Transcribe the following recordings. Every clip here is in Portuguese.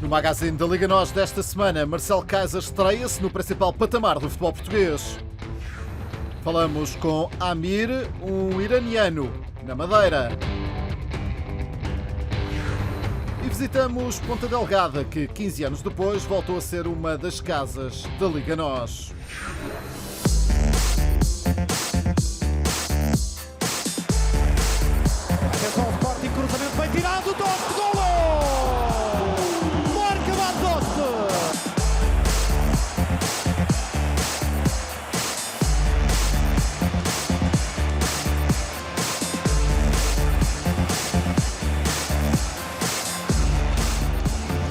No magazine da Liga NOS desta semana, Marcelo Kaiser estreia-se no principal patamar do futebol português. Falamos com Amir, um iraniano, na Madeira. E visitamos Ponta Delgada, que 15 anos depois voltou a ser uma das casas da Liga NOS. Atenção ao Sporting, cruzamento bem tirado, Dost, golo! Marca Van Dost!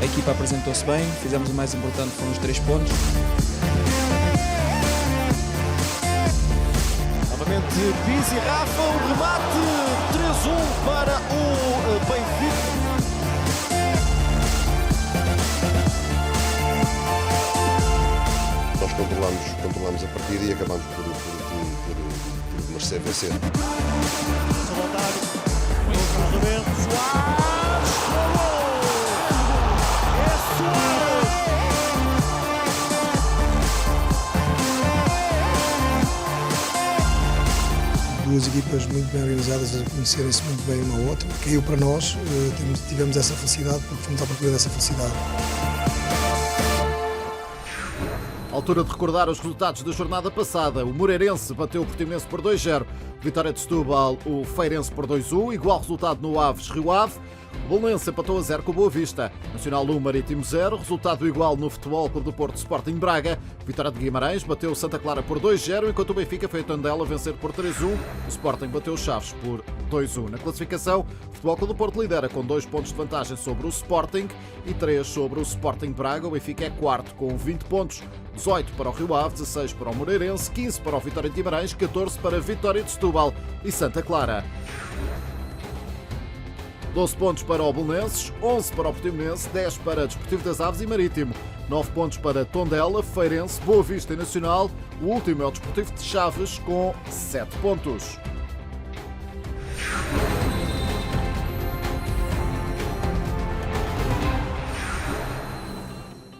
A equipa apresentou-se bem, fizemos o mais importante, foram os 3 pontos. Novamente Pizzi, Rafa, o remate 3-1 para o Benfica. Nós controlamos a partida e acabamos por merecer vencer. Solidário, o cruzamento, Soares, golo! É Soares! Duas equipas muito bem organizadas a conhecerem-se muito bem uma à outra. Caiu para nós, tivemos essa felicidade porque fomos à procura dessa felicidade. Altura de recordar os resultados da jornada passada. O Moreirense bateu o Portimonense por 2-0. Vitória de Setúbal, o Feirense por 2-1. Igual resultado no Aves Rio Ave. O Belenenses empatou a 0 com o Boa Vista. Nacional 1, Marítimo 0. Resultado igual no Futebol Clube do Porto, Sporting Braga. Vitória de Guimarães bateu o Santa Clara por 2-0, enquanto o Benfica foi a Tondela vencer por 3-1. O Sporting bateu o Chaves por 2-1. Na classificação, o Futebol Clube do Porto lidera com 2 pontos de vantagem sobre o Sporting e 3 sobre o Sporting Braga. O Benfica é quarto com 20 pontos. 18 para o Rio Ave, 16 para o Moreirense, 15 para o Vitória de Guimarães, 14 para a Vitória de Setúbal e Santa Clara. 12 pontos para o Belenenses, 11 para o Portimonense, 10 para Desportivo das Aves e Marítimo, 9 pontos para Tondela, Feirense, Boa Vista e Nacional. O último é o Desportivo de Chaves com 7 pontos.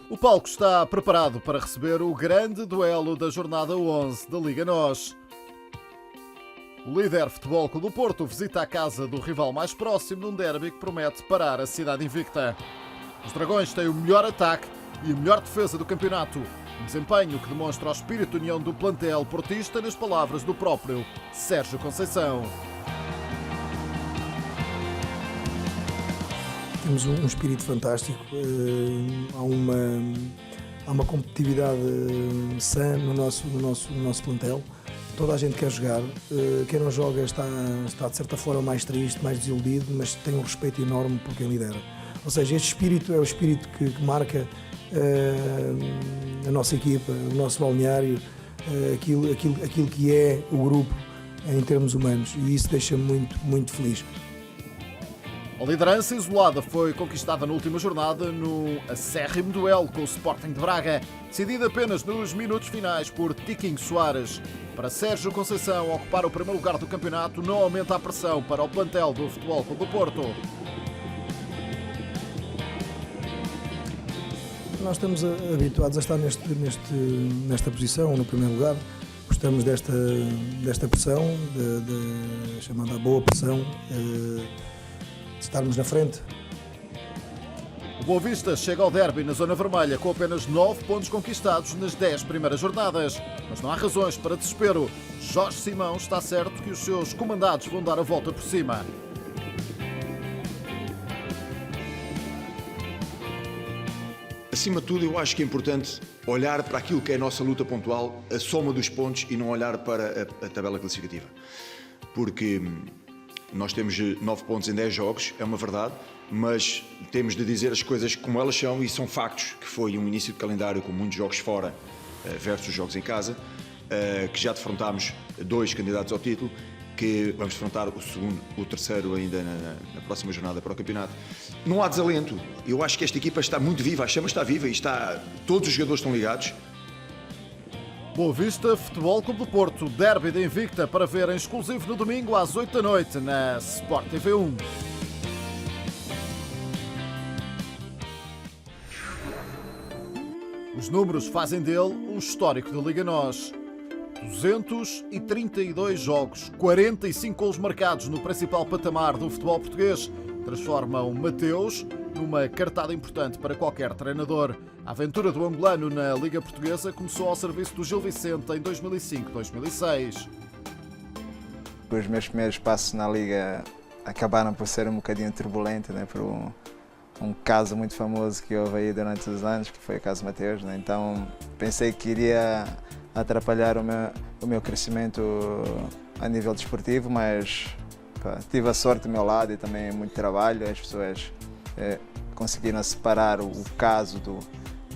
O palco está preparado para receber o grande duelo da jornada 11 da Liga NOS. O líder Futebol Clube do Porto visita a casa do rival mais próximo num derby que promete parar a cidade invicta. Os Dragões têm o melhor ataque e a melhor defesa do campeonato. Um desempenho que demonstra o espírito de união do plantel portista, nas palavras do próprio Sérgio Conceição. Temos um espírito fantástico, há uma competitividade sã no nosso plantel. Toda a gente quer jogar, quem não joga está de certa forma mais triste, mais desiludido, mas tem um respeito enorme por quem lidera. Ou seja, este espírito é o espírito que marca a nossa equipa, o nosso balneário, aquilo que é o grupo em termos humanos, e isso deixa-me muito feliz. A liderança isolada foi conquistada na última jornada no acérrimo duelo com o Sporting de Braga, decidido apenas nos minutos finais por Tiquinho Soares. Para Sérgio Conceição, ocupar o primeiro lugar do campeonato não aumenta a pressão para o plantel do Futebol Clube do Porto. Nós estamos habituados a estar nesta posição, no primeiro lugar. Gostamos desta pressão, da chamada boa pressão, de estarmos na frente. O Boa Vista chega ao derby na zona vermelha com apenas 9 pontos conquistados nas 10 primeiras jornadas. Mas não há razões para desespero. Jorge Simão está certo que os seus comandados vão dar a volta por cima. Acima de tudo, eu acho que é importante olhar para aquilo que é a nossa luta pontual, a soma dos pontos, e não olhar para a tabela classificativa. Porque nós temos 9 pontos em 10 jogos, é uma verdade, mas temos de dizer as coisas como elas são, e são factos, que foi um início de calendário com muitos jogos fora versus jogos em casa, que já defrontámos 2 candidatos ao título, que vamos defrontar o terceiro ainda na próxima jornada para o campeonato. Não há desalento. Eu acho que esta equipa está muito viva, a chama está viva e todos os jogadores estão ligados. Boa Vista, Futebol Clube do Porto, derby da Invicta para ver em exclusivo no domingo às 8 da noite na Sport TV 1. Os números fazem dele um histórico da Liga NOS. 232 jogos, 45 golos marcados no principal patamar do futebol português transformam Mateus numa cartada importante para qualquer treinador. A aventura do angolano na Liga Portuguesa começou ao serviço do Gil Vicente em 2005-2006. Os meus primeiros passos na Liga acabaram por ser um bocadinho turbulento, né, por um caso muito famoso que houve aí durante os anos, que foi o caso Mateus, né? Então pensei que iria atrapalhar o meu crescimento a nível desportivo, mas tive a sorte do meu lado e também muito trabalho. As pessoas conseguiram separar o caso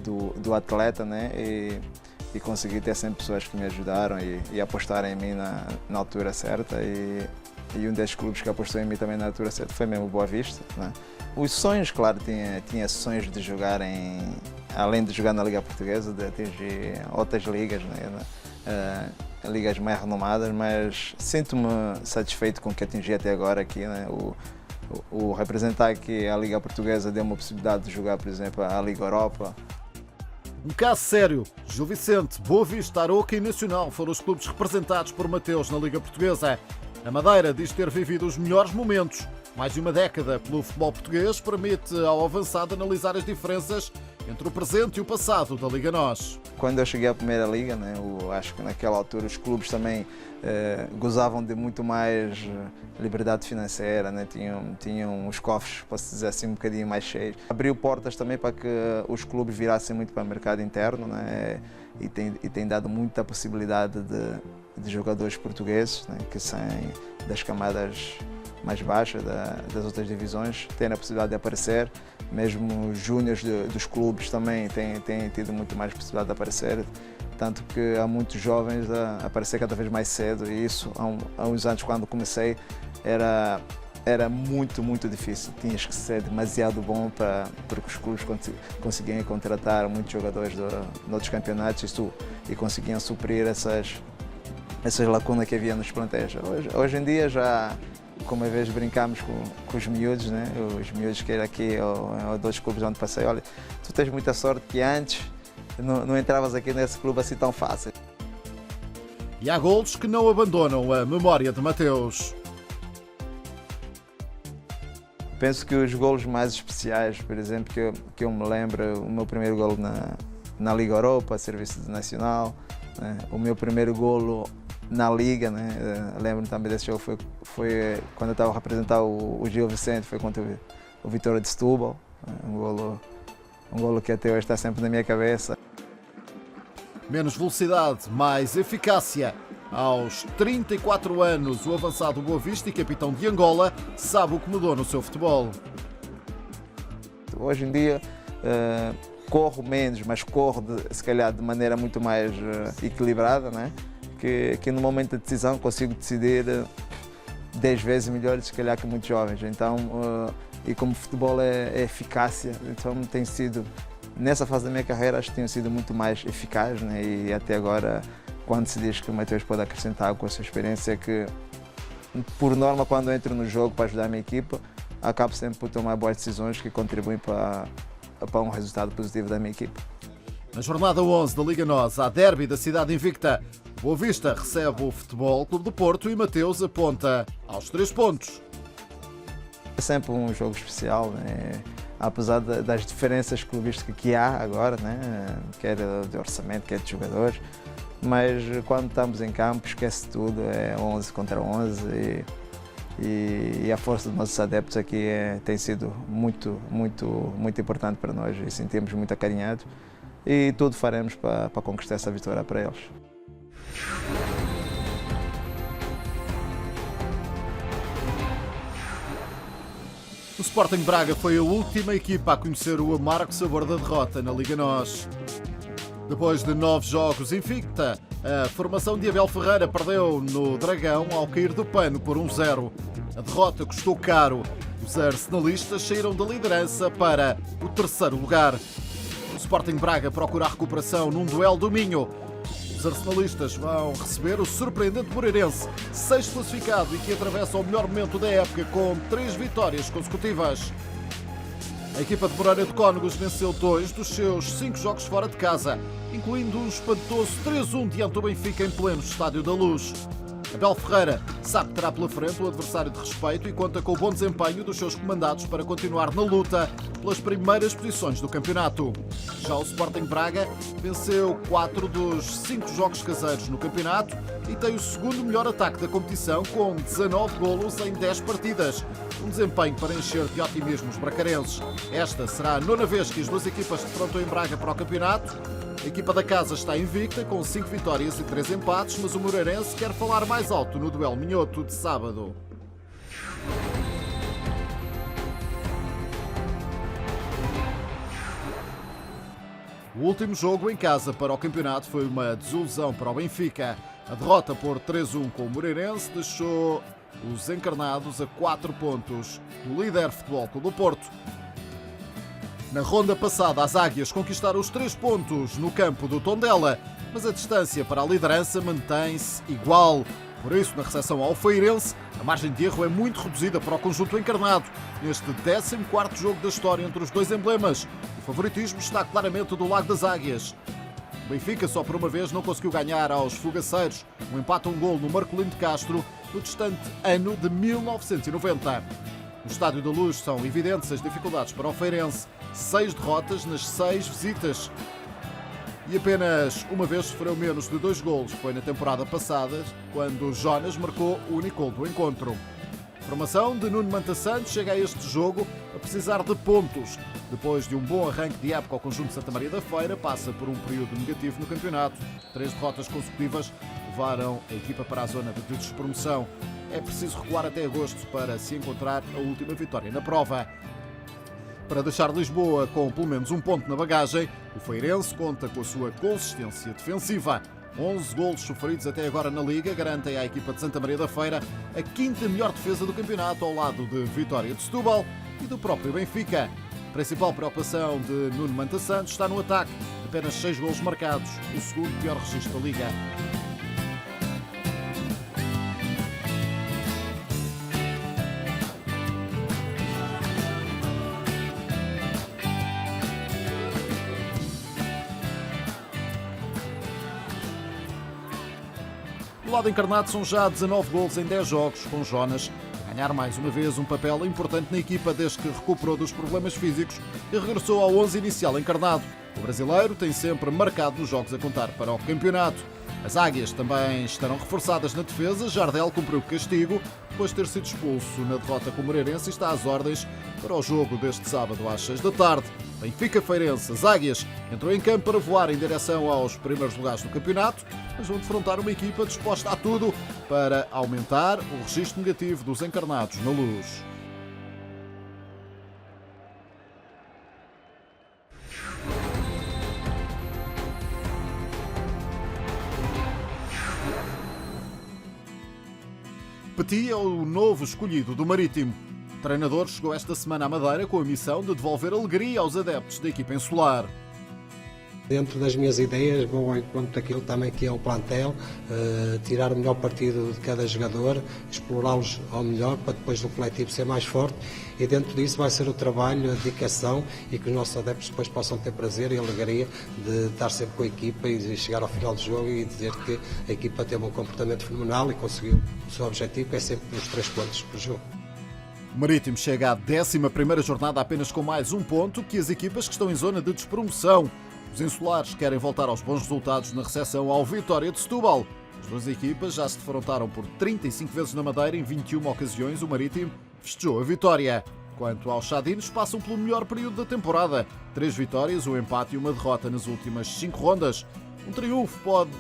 do atleta, né? E consegui ter sempre pessoas que me ajudaram e apostaram em mim na altura certa. E um dos clubes que apostou em mim também na altura certa foi mesmo o Boa Vista, né? Os sonhos, claro, tinha sonhos de jogar além de jogar na Liga Portuguesa, de atingir outras ligas, né? Ligas mais renomadas, mas sinto-me satisfeito com o que atingi até agora aqui, né? O representar que a Liga Portuguesa deu uma possibilidade de jogar, por exemplo, a Liga Europa. Um caso sério. Gil Vicente, Boa Vista, Aroca e Nacional foram os clubes representados por Mateus na Liga Portuguesa. A Madeira diz ter vivido os melhores momentos. Mais de uma década pelo futebol português permite ao avançado analisar as diferenças entre o presente e o passado da Liga NOS. Quando eu cheguei à Primeira Liga, né, eu acho que naquela altura os clubes também gozavam de muito mais liberdade financeira, né, tinham os cofres, posso dizer assim, um bocadinho mais cheios. Abriu portas também para que os clubes virassem muito para o mercado interno, né, e tem dado muita possibilidade de jogadores portugueses, né, que saem das camadas mais baixas das outras divisões, terem a possibilidade de aparecer. Mesmo os júniores dos clubes também têm tido muito mais possibilidade de aparecer, tanto que há muitos jovens a aparecer cada vez mais cedo, e isso há uns anos, quando comecei, era muito, muito difícil. Tinhas que ser demasiado bom para que os clubes conseguiam contratar muitos jogadores de outros campeonatos e conseguiam suprir essas lacunas que havia nos plantéis. Hoje em dia já, como às vezes brincamos com os miúdos, né? Os miúdos que era aqui ou dois clubes onde passei, olha, tu tens muita sorte que antes não entravas aqui nesse clube assim tão fácil. E há golos que não abandonam a memória de Mateus. Penso que os golos mais especiais, por exemplo, que eu me lembro, o meu primeiro golo na Liga Europa, a serviço do Nacional, né? O meu primeiro golo na Liga, né? Lembro-me também desse jogo, foi quando eu estava a representar o Gil Vicente, foi contra o Vitória de Setúbal, um golo que até hoje está sempre na minha cabeça. Menos velocidade, mais eficácia. Aos 34 anos, o avançado Boa Vista e capitão de Angola sabe o que mudou no seu futebol. Hoje em dia corro menos, mas corro se calhar de maneira muito mais equilibrada, né? Que no momento da decisão consigo decidir 10 vezes melhor, se calhar, que muitos jovens. Então, e como o futebol é eficácia, então tem sido, nessa fase da minha carreira, acho que tenho sido muito mais eficaz, né? E até agora, quando se diz que o Mateus pode acrescentar com a sua experiência, que por norma, quando eu entro no jogo para ajudar a minha equipa, acabo sempre por tomar boas decisões que contribuem para um resultado positivo da minha equipa. Na jornada 11 da Liga NOS, há derby da cidade invicta. Boa Vista recebe o Futebol Clube do Porto e Mateus aponta aos 3 pontos. É sempre um jogo especial, né? Apesar das diferenças clubísticas que há agora, né? Quer de orçamento, quer de jogadores, mas quando estamos em campo esquece tudo, é 11 contra 11 e a força dos nossos adeptos aqui tem sido muito, muito, muito importante para nós e sentimos muito acarinhados e tudo faremos para conquistar essa vitória para eles. O Sporting Braga foi a última equipa a conhecer o amargo sabor da derrota na Liga NOS. Depois de 9 jogos invicta, a formação de Abel Ferreira perdeu no Dragão ao cair do pano por 1-0. A derrota custou caro. Os arsenalistas saíram da liderança para o 3º lugar. O Sporting Braga procura a recuperação num duelo do Minho. Os arsenalistas vão receber o surpreendente Moreirense, 6º classificado e que atravessa o melhor momento da época com 3 vitórias consecutivas. A equipa de Moreira de Cónegos venceu 2 dos seus 5 jogos fora de casa, incluindo um espantoso 3-1 diante do Benfica em pleno Estádio da Luz. Abel Ferreira sabe que terá pela frente o adversário de respeito e conta com o bom desempenho dos seus comandados para continuar na luta pelas primeiras posições do campeonato. Já o Sporting Braga venceu 4 dos 5 jogos caseiros no campeonato e tem o segundo melhor ataque da competição com 19 golos em 10 partidas. Um desempenho para encher de otimismo os bracarenses. Esta será a 9ª vez que as duas equipas se defrontam em Braga para o campeonato. A equipa da casa está invicta, com 5 vitórias e 3 empates, mas o Moreirense quer falar mais alto no duelo minhoto de sábado. O último jogo em casa para o campeonato foi uma desilusão para o Benfica. A derrota por 3-1 com o Moreirense deixou os encarnados a 4 pontos do líder Futebol Clube do Porto. Na ronda passada, as Águias conquistaram os 3 pontos no campo do Tondela, mas a distância para a liderança mantém-se igual. Por isso, na recepção ao Feirense, a margem de erro é muito reduzida para o conjunto encarnado. Neste 14º jogo da história entre os dois emblemas, o favoritismo está claramente do lado das Águias. O Benfica só por uma vez não conseguiu ganhar aos fogaceiros. Um empate a 1 golo no Marcolino de Castro, no distante ano de 1990. No Estádio da Luz são evidentes as dificuldades para o Feirense. 6 derrotas nas 6 visitas. E apenas uma vez sofreu menos de 2 golos. Foi na temporada passada, quando Jonas marcou o único gol do encontro. A formação de Nuno Manta Santos chega a este jogo a precisar de pontos. Depois de um bom arranque de época, o conjunto de Santa Maria da Feira passa por um período negativo no campeonato. 3 derrotas consecutivas levaram a equipa para a zona de despromoção. É preciso recuar até agosto para se encontrar a última vitória na prova. Para deixar Lisboa com pelo menos um ponto na bagagem, o Feirense conta com a sua consistência defensiva. 11 golos sofridos até agora na Liga garantem à equipa de Santa Maria da Feira a 5ª melhor defesa do campeonato, ao lado de Vitória de Setúbal e do próprio Benfica. A principal preocupação de Nuno Manta Santos está no ataque, apenas 6 golos marcados, o segundo pior registro da Liga. Do lado encarnado são já 19 golos em 10 jogos, com Jonas a ganhar mais uma vez um papel importante na equipa desde que recuperou dos problemas físicos e regressou ao 11 inicial encarnado. O brasileiro tem sempre marcado nos jogos a contar para o campeonato. As Águias também estarão reforçadas na defesa. Jardel cumpriu o castigo depois de ter sido expulso na derrota com o Moreirense e está às ordens para o jogo deste sábado às 6 da tarde. Benfica Feirense, as Águias entrou em campo para voar em direção aos primeiros lugares do campeonato, mas vão defrontar uma equipa disposta a tudo para aumentar o registro negativo dos encarnados na Luz. Petit é o novo escolhido do Marítimo. O treinador chegou esta semana à Madeira com a missão de devolver alegria aos adeptos da equipa insular. Dentro das minhas ideias, vou ao encontro daquilo também que é o plantel, tirar o melhor partido de cada jogador, explorá-los ao melhor para depois do coletivo ser mais forte, e dentro disso vai ser o trabalho, a dedicação, e que os nossos adeptos depois possam ter prazer e alegria de estar sempre com a equipa e chegar ao final do jogo e dizer que a equipa teve um comportamento fenomenal e conseguiu o seu objetivo, que é sempre os 3 pontos por jogo. O Marítimo chega à 11ª jornada apenas com mais um ponto que as equipas que estão em zona de despromoção. Os insulares querem voltar aos bons resultados na recepção ao Vitória de Setúbal. As duas equipas já se defrontaram por 35 vezes na Madeira. Em 21 ocasiões o Marítimo festejou a vitória. Quanto aos chadinos, passam pelo melhor período da temporada. 3 vitórias, um empate e uma derrota nas últimas 5 rondas. Um triunfo pode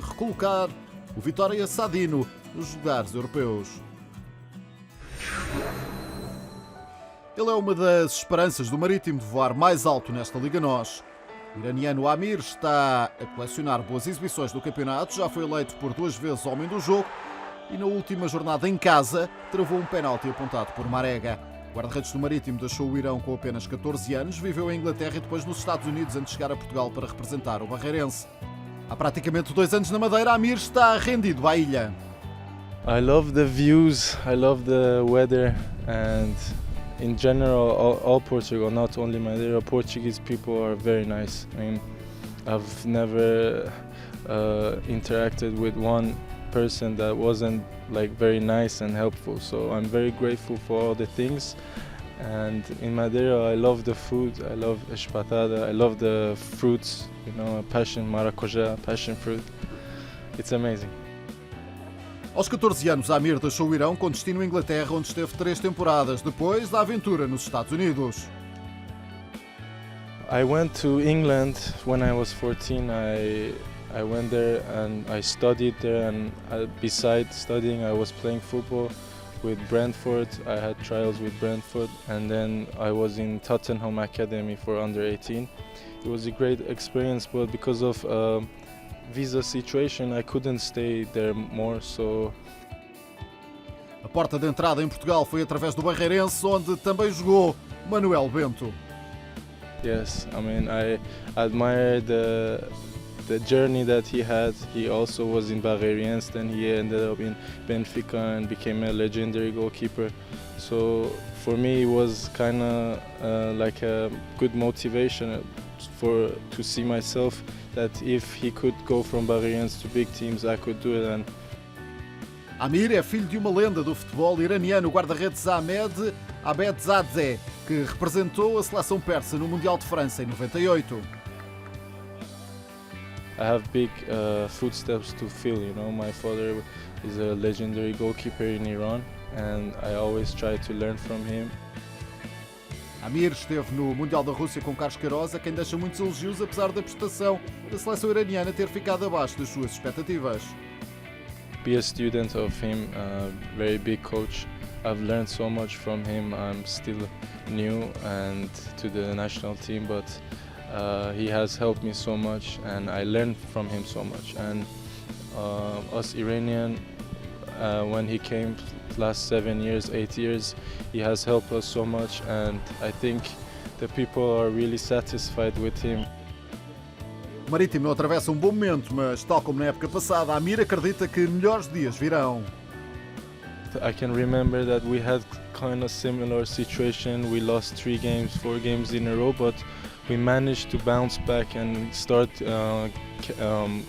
recolocar o Vitória Sadino nos lugares europeus. Ele é uma das esperanças do Marítimo de voar mais alto nesta Liga NOS. O iraniano Amir está a colecionar boas exibições do campeonato, já foi eleito por 2 vezes homem do jogo e na última jornada em casa travou um penalti apontado por Marega. O guarda-redes do Marítimo deixou o Irão com apenas 14 anos, viveu em Inglaterra e depois nos Estados Unidos antes de chegar a Portugal para representar o Barreirense. Há praticamente 2 anos na Madeira, Amir está rendido à ilha. I love the views, I love the weather and in general, all Portugal, not only Madeira, Portuguese people are very nice. I mean, I've never interacted with one person that wasn't like very nice and helpful. So I'm very grateful for all the things. And in Madeira, I love the food. I love espetada. I love the fruits. You know, passion maracujá, passion fruit. It's amazing. Aos 14 anos, Amir deixou o Irão com destino à Inglaterra, onde esteve 3 temporadas, depois da aventura nos Estados Unidos. I went to England when I was 14. I went there and I studied there, and besides studying, I was playing football with Brentford. I had trials with Brentford, and then I was in Tottenham Academy for under 18. It was a great experience, but because of visa situation, I couldn't stay there more. So A porta de entrada em Portugal foi através do Barreirense, onde também jogou Manuel Bento. yes, I mean, I admire the journey that he had. He also was in Barreirense, then he ended up in Benfica and became a legendary goalkeeper. So for me, it was kind of like a good motivation to see myself that if he could go from Barreirense to big teams, I could do it. And Amir é filho de uma lenda do futebol iraniano, o guarda-redes Ahmed Abedzadeh, que representou a seleção persa no Mundial de França em 98. I have big footsteps to fill, you know. My father is a legendary goalkeeper in Iran, and I always try to learn from him. Amir esteve no Mundial da Rússia com Carlos Queiroz, a quem deixa muitos elogios, apesar da prestação da seleção iraniana ter ficado abaixo das suas expectativas. Be a student of him, very big coach. I've learned so much from him. I'm still new and to the national team, but he has helped me so much, and I learned from him so much. And us Iranian, when he came last 7 years, 8 years, he has helped us so much, and I think the people are really satisfied with him. O Marítimo não atravessa um bom momento, mas tal como na época passada, Amir acredita que melhores dias virão. I can remember that we had kind of similar situation. We lost 3 games, 4 games in a row, but we managed to bounce back and start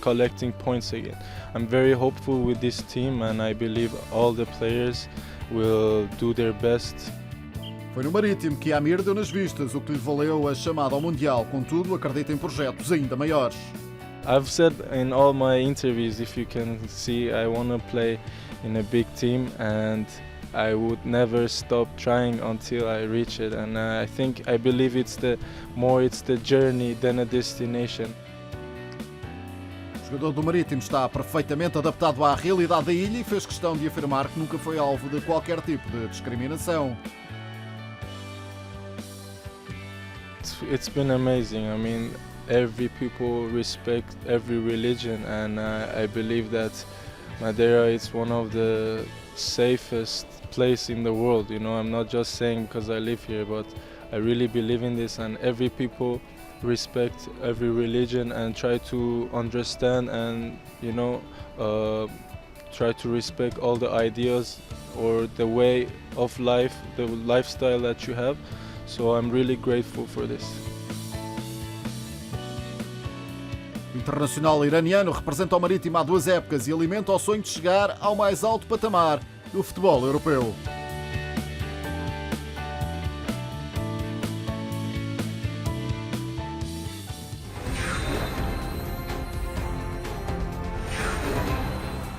collecting points again. I'm very hopeful with this team, and I believe all the players will do their best. Foi no Marítimo que Amir deu nas vistas, o que lhe valeu a chamada ao Mundial. Contudo, acredita em projetos ainda maiores. I've said in all my interviews, if you can see, I want to play in a big team, and I would never stop trying until I reach it. And I believe it's the journey than a destination. O jogador do Marítimo está perfeitamente adaptado à realidade da ilha e fez questão de afirmar que nunca foi alvo de qualquer tipo de discriminação. It's been amazing. I mean, every people respect every religion, and I believe that Madeira is one of the safest place in the world. You know, I'm not just saying because I live here, but I really believe in this, and every people respect every religion and try to understand and, you know, try to respect all the ideas or the way of life, the lifestyle that you have. So I'm really grateful for this. O internacional iraniano representa o Marítimo há 2 épocas e alimenta o sonho de chegar ao mais alto patamar do futebol europeu.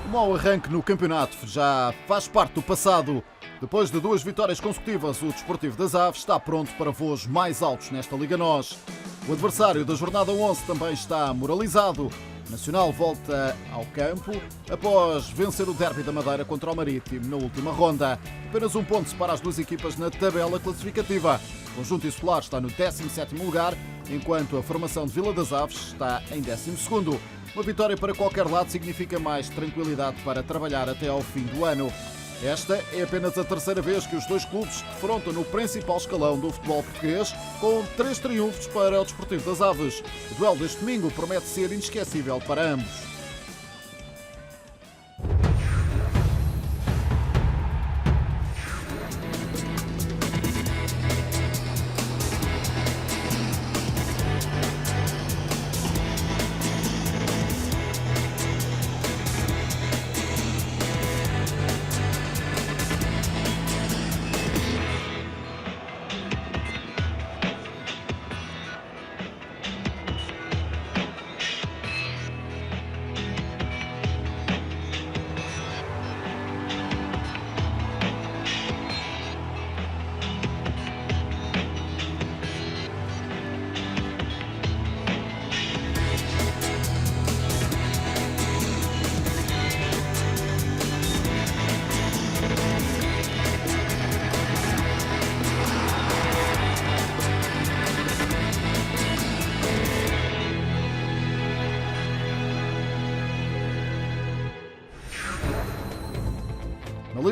O mau arranque no campeonato já faz parte do passado. Depois de 2 vitórias consecutivas, o Desportivo das Aves está pronto para voos mais altos nesta Liga NOS. O adversário da jornada 11 também está moralizado. O Nacional volta ao campo após vencer o derby da Madeira contra o Marítimo na última ronda. Apenas 1 ponto separa as 2 equipas na tabela classificativa. O conjunto insular está no 17º lugar, enquanto a formação de Vila das Aves está em 12º. Uma vitória para qualquer lado significa mais tranquilidade para trabalhar até ao fim do ano. Esta é apenas a 3ª vez que os 2 clubes se defrontam no principal escalão do futebol português, com 3 triunfos para o Desportivo das Aves. O duelo deste domingo promete ser inesquecível para ambos.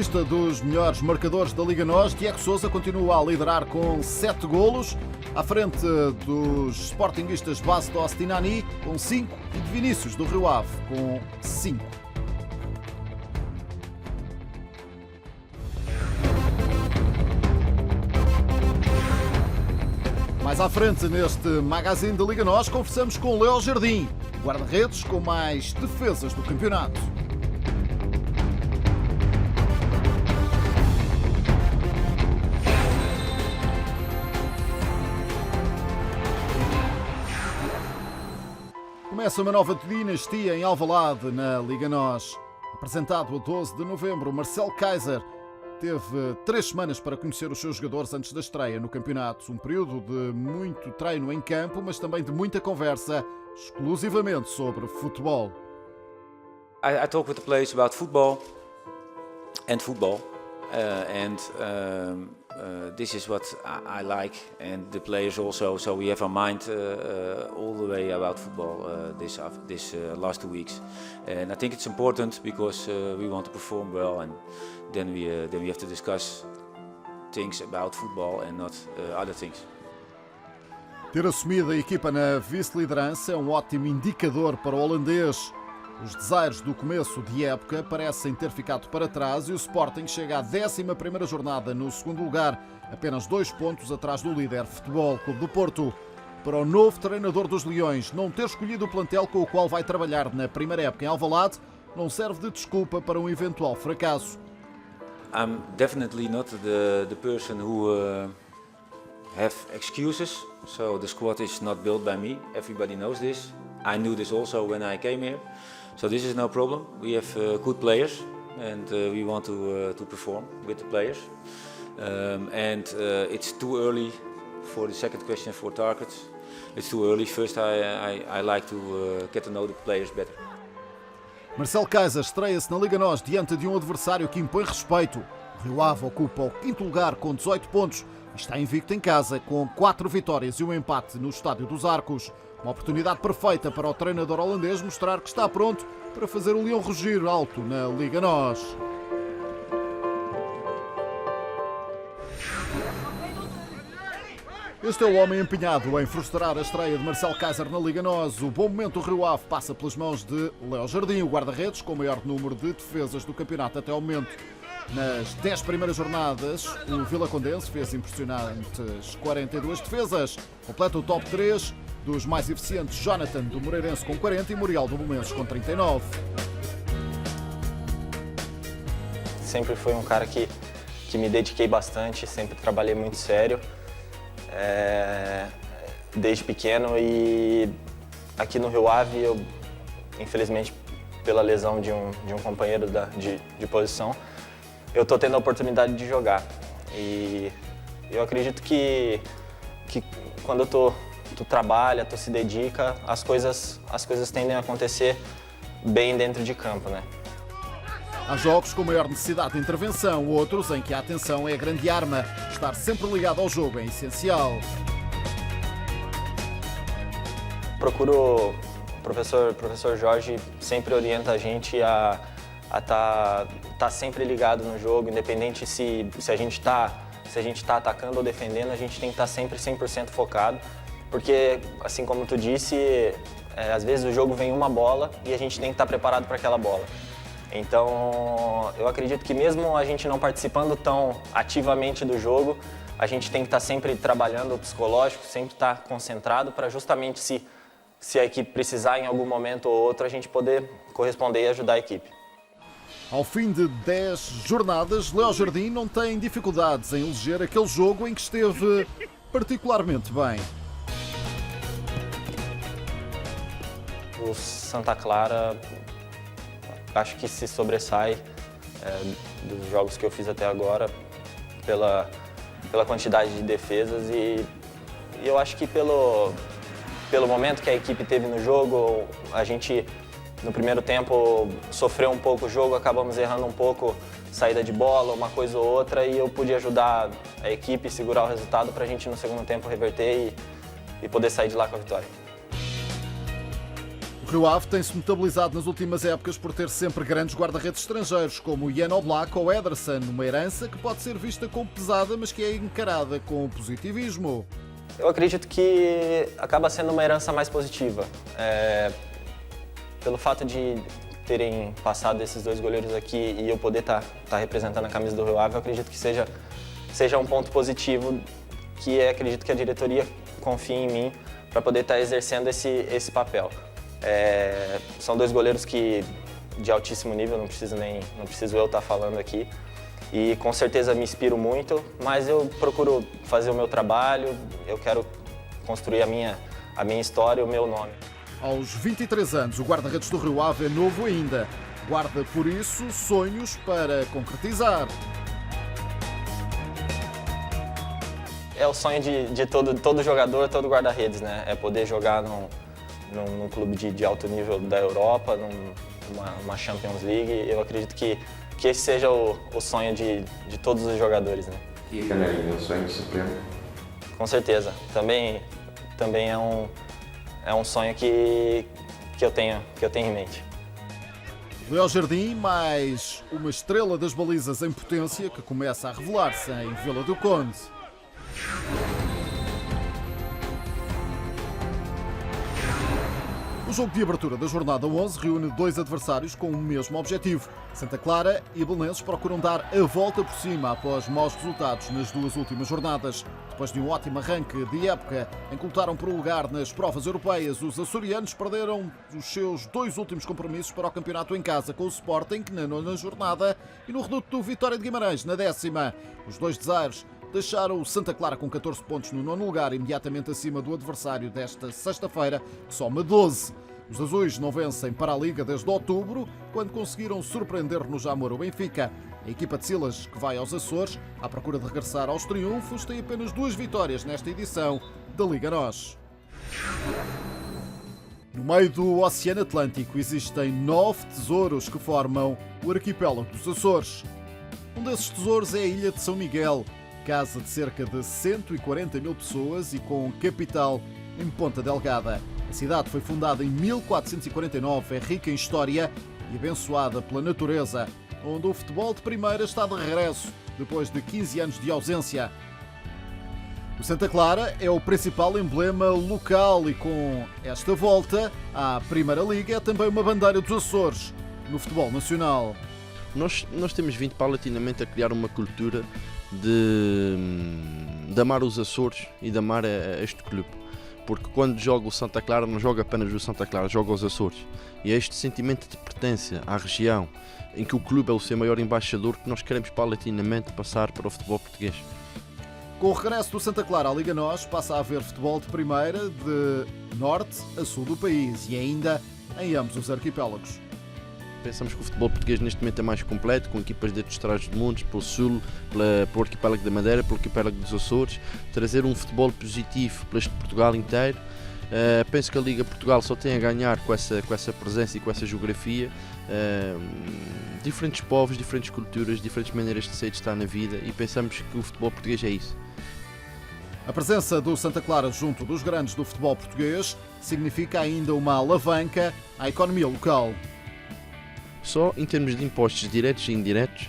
lista dos melhores marcadores da Liga NOS, Diego Sousa continua a liderar com 7 golos, à frente dos sportinguistas Bastos Tinani com 5 e de Vinícius do Rio Ave com 5. Mais à frente, neste magazine da Liga NOS, conversamos com Léo Jardim, guarda-redes com mais defesas do campeonato. Começa uma nova dinastia em Alvalade, na Liga NOS. Apresentado a 12 de novembro, Marcelo Kaiser teve 3 semanas para conhecer os seus jogadores antes da estreia no campeonato. Um período de muito treino em campo, mas também de muita conversa, exclusivamente sobre futebol. I talk with the players about football. This is what I like, and the players also. So we have our mind all the way about football this last 2 weeks, and I think it's important because we want to perform well, and then we have to discuss things about football and not other things. Ter assumido a equipa na vice-liderança é um ótimo indicador para o holandês. Os desaires do começo de época parecem ter ficado para trás e o Sporting chega à 11ª jornada no segundo lugar, apenas 2 pontos atrás do líder Futebol Clube do Porto. Para o novo treinador dos Leões, não ter escolhido o plantel com o qual vai trabalhar na primeira época em Alvalade não serve de desculpa para um eventual fracasso. I'm definitely not the person who have excuses. So the squad is not built by me. Everybody knows this. I knew this also when I came here. So this is no problem. We have good players, and we want to perform with the players. It's too early for the second question for targets. It's too early. First, I like to get to know the players better. Marcelo Kaiser estreia-se na Liga NOS diante de um adversário que impõe respeito. O Rio Ave ocupa o 5º lugar com 18 pontos e está invicto em casa com 4 vitórias e um empate no Estádio dos Arcos. Uma oportunidade perfeita para o treinador holandês mostrar que está pronto para fazer o leão rugir alto na Liga NOS. Este é o homem empenhado em frustrar a estreia de Marcelo Kaiser na Liga NOS. O bom momento do Rio Ave passa pelas mãos de Léo Jardim, o guarda-redes com o maior número de defesas do campeonato até ao momento. Nas 10 primeiras jornadas, o Vilacondense fez impressionantes 42 defesas. Completa o top 3 dos mais eficientes, Jonathan do Moreirense com 40 e Muriel do Belenenses com 39. Sempre foi um cara que me dediquei bastante, sempre trabalhei muito sério, desde pequeno, e aqui no Rio Ave, eu, infelizmente, pela lesão de um companheiro de posição, eu estou tendo a oportunidade de jogar. E eu acredito que quando tu trabalha, tu se dedica, as coisas tendem a acontecer bem dentro de campo, né? Há jogos com maior necessidade de intervenção, outros em que a atenção é a grande arma. Estar sempre ligado ao jogo é essencial. O professor Jorge sempre orienta a gente a tá sempre ligado no jogo, independente se a gente tá atacando ou defendendo, a gente tem que estar sempre 100% focado, porque, assim como tu disse, às vezes o jogo vem uma bola e a gente tem que estar preparado para aquela bola. Então, eu acredito que mesmo a gente não participando tão ativamente do jogo, a gente tem que estar sempre trabalhando o psicológico, sempre estar concentrado para justamente se a equipe precisar em algum momento ou outro, a gente poder corresponder e ajudar a equipe. Ao fim de 10 jornadas, Léo Jardim não tem dificuldades em eleger aquele jogo em que esteve particularmente bem. O Santa Clara, acho que se sobressai dos jogos que eu fiz até agora pela quantidade de defesas e eu acho que pelo momento que a equipe teve no jogo, a gente no primeiro tempo sofreu um pouco o jogo, acabamos errando um pouco saída de bola, uma coisa ou outra, e eu pude ajudar a equipe a segurar o resultado para a gente no segundo tempo reverter e poder sair de lá com a vitória. O Rio Ave tem-se notabilizado nas últimas épocas por ter sempre grandes guarda-redes estrangeiros, como Jan Oblak ou Ederson, uma herança que pode ser vista como pesada, mas que é encarada com positivismo. Eu acredito que acaba sendo uma herança mais positiva. Pelo fato de terem passado esses dois goleiros aqui e eu poder estar representando a camisa do Rio Ave, eu acredito que seja um ponto positivo, que acredito que a diretoria confie em mim para poder estar exercendo esse papel. São dois goleiros de altíssimo nível, não preciso eu estar falando aqui. E com certeza me inspiro muito, mas eu procuro fazer o meu trabalho, eu quero construir a minha história, o meu nome. Aos 23 anos, o guarda-redes do Rio Ave é novo ainda. Guarda, por isso, sonhos para concretizar. É o sonho de todo jogador, todo guarda-redes, né? É poder jogar num clube de alto nível da Europa, numa Champions League. Eu acredito que esse seja o sonho de todos os jogadores, né? E a Canarinha, o sonho supremo? Com certeza. Também é um sonho que eu tenho em mente. Léo Jardim, mais uma estrela das balizas em potência que começa a revelar-se em Vila do Conde. O jogo de abertura da jornada 11 reúne dois adversários com o mesmo objetivo. Santa Clara e Belenenses procuram dar a volta por cima após maus resultados nas duas últimas jornadas. Depois de um ótimo arranque de época em que lutaram por um lugar nas provas europeias, os açorianos perderam os seus dois últimos compromissos para o campeonato em casa com o Sporting, na 9ª jornada, e no reduto do Vitória de Guimarães, na 10ª. Os dois desaires deixaram o Santa Clara com 14 pontos no 9º lugar, imediatamente acima do adversário desta sexta-feira, que soma 12. Os azuis não vencem para a Liga desde outubro, quando conseguiram surpreender no Jamor o Benfica. A equipa de Silas, que vai aos Açores, à procura de regressar aos triunfos, tem apenas 2 vitórias nesta edição da Liga NOS. No meio do Oceano Atlântico existem 9 tesouros que formam o arquipélago dos Açores. Um desses tesouros é a ilha de São Miguel, casa de cerca de 140 mil pessoas e com capital em Ponta Delgada. A cidade foi fundada em 1449, é rica em história e abençoada pela natureza, onde o futebol de primeira está de regresso, depois de 15 anos de ausência. O Santa Clara é o principal emblema local e com esta volta à Primeira Liga é também uma bandeira dos Açores no futebol nacional. Nós temos vindo paulatinamente a criar uma cultura de amar os Açores e de amar este clube. Porque quando joga o Santa Clara, não joga apenas o Santa Clara, joga os Açores. E é este sentimento de pertença à região, em que o clube é o seu maior embaixador, que nós queremos paulatinamente passar para o futebol português. Com o regresso do Santa Clara à Liga NOS, passa a haver futebol de primeira de norte a sul do país e ainda em ambos os arquipélagos. Pensamos que o futebol português neste momento é mais completo, com equipas de outros Trás-os-Montes, pelo sul, pelo arquipélago da Madeira, pelo arquipélago dos Açores, trazer um futebol positivo para este Portugal inteiro. Penso que a Liga Portugal só tem a ganhar com essa presença e com essa geografia. Diferentes povos, diferentes culturas, diferentes maneiras de ser e de estar na vida, e pensamos que o futebol português é isso. A presença do Santa Clara junto dos grandes do futebol português significa ainda uma alavanca à economia local. Só em termos de impostos diretos e indiretos,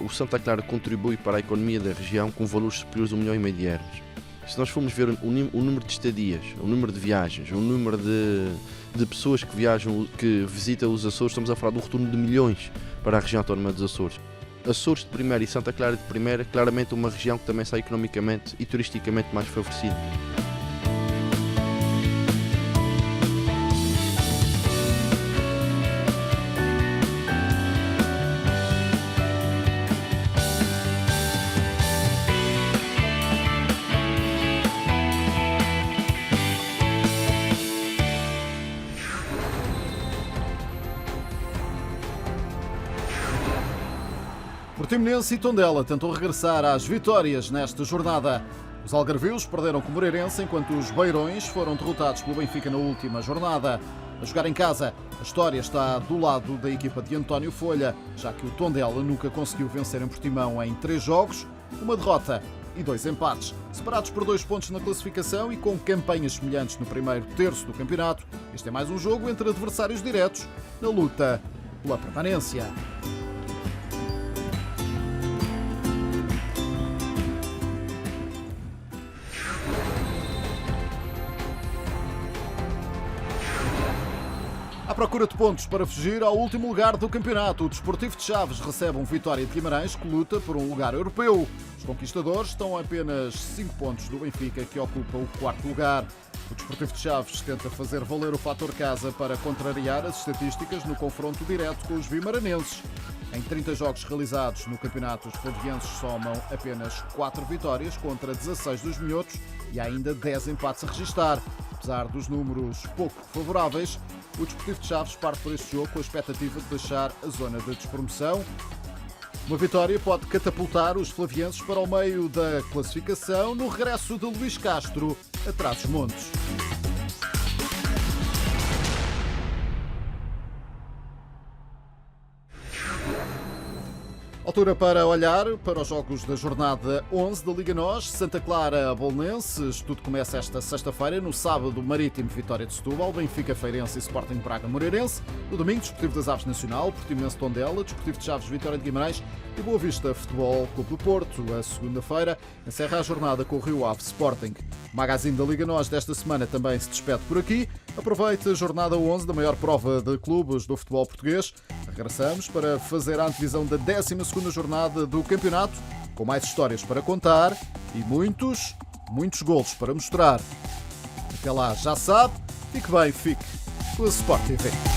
o Santa Clara contribui para a economia da região com valores superiores a 1,5 milhão de euros. Se nós formos ver o número de estadias, o número de viagens, o número de pessoas que viajam, que visitam os Açores, estamos a falar de um retorno de milhões para a região autónoma dos Açores. Açores de primeira e Santa Clara de primeira, claramente uma região que também está economicamente e turisticamente mais favorecida. Portimonense e Tondela tentam regressar às vitórias nesta jornada. Os algarvios perderam com o Moreirense, enquanto os beirões foram derrotados pelo Benfica na última jornada. A jogar em casa, a história está do lado da equipa de António Folha, já que o Tondela nunca conseguiu vencer em Portimão em 3 jogos, uma derrota e 2 empates. Separados por 2 pontos na classificação e com campanhas semelhantes no primeiro terço do campeonato, este é mais um jogo entre adversários diretos na luta pela permanência. À procura de pontos para fugir ao último lugar do campeonato, o Desportivo de Chaves recebe um Vitória de Guimarães que luta por um lugar europeu. Os conquistadores estão a apenas 5 pontos do Benfica, que ocupa o 4º lugar. O Desportivo de Chaves tenta fazer valer o fator casa para contrariar as estatísticas no confronto direto com os vimaranenses. Em 30 jogos realizados no campeonato, os flavienses somam apenas 4 vitórias contra 16 dos minhotos e há ainda 10 empates a registar. Apesar dos números pouco favoráveis, o Desportivo de Chaves parte por este jogo com a expectativa de deixar a zona de despromoção. Uma vitória pode catapultar os flavienses para o meio da classificação no regresso de Luís Castro a Trás-os-Montes. Altura para olhar para os jogos da jornada 11 da Liga NOS. Santa Clara Bolonenses, tudo começa esta sexta-feira. No sábado, Marítimo Vitória de Setúbal, Benfica Feirense e Sporting Braga Moreirense. No domingo, Desportivo das Aves Nacional, Portimonense Tondela, Desportivo de Chaves Vitória de Guimarães e Boa Vista Futebol Clube do Porto. A segunda-feira encerra a jornada com o Rio Ave Sporting. O magazine da Liga NOS desta semana também se despede por aqui. Aproveite a jornada 11 da maior prova de clubes do futebol português. Regressamos para fazer a antevisão da 12ª jornada do campeonato, com mais histórias para contar e muitos golos para mostrar. Até lá, já sabe, fique bem, fique com a Sport TV.